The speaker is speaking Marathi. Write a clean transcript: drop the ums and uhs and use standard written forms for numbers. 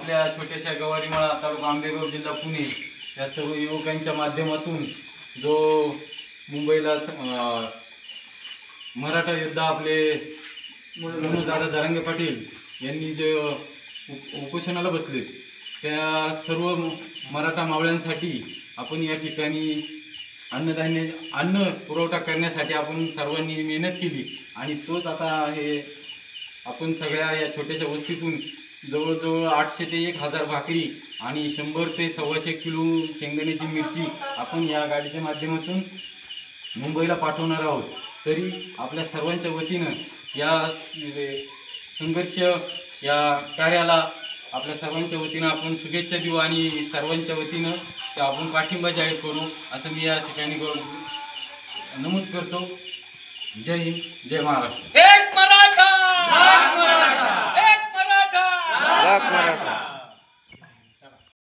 आपल्या छोट्याशा गवारीमाळा तालुका आंबेगाव जिल्हा पुणे या सर्व युवकांच्या माध्यमातून जो मुंबईला मराठा योद्धा आपले दादा जरांगे पाटील यांनी जे उपोषणाला बसले त्या सर्व मराठा मावळ्यांसाठी आपण या ठिकाणी अन्न पुरवठा करण्यासाठी आपण सर्वांनी मेहनत केली आणि तोच आता हे आपण सगळ्या या छोट्याशा वस्तीतून जवळजवळ 800 ते 1000 भाकरी आणि 100 ते 125 किलो शेंगदाण्याची मिरची आपण या गाडीच्या माध्यमातून मुंबईला पाठवणार आहोत। तरी आपल्या सर्वांच्या वतीनं या संघर्ष या कार्याला आपल्या सर्वांच्या वतीनं आपण शुभेच्छा देऊ आणि सर्वांच्या वतीनं आपण पाठिंबा जाहीर करू असं मी या ठिकाणी नमूद करतो। जय हिंद, जय महाराष्ट्र। एक मराठा, एक मराठा, एक मराठा, मराठा।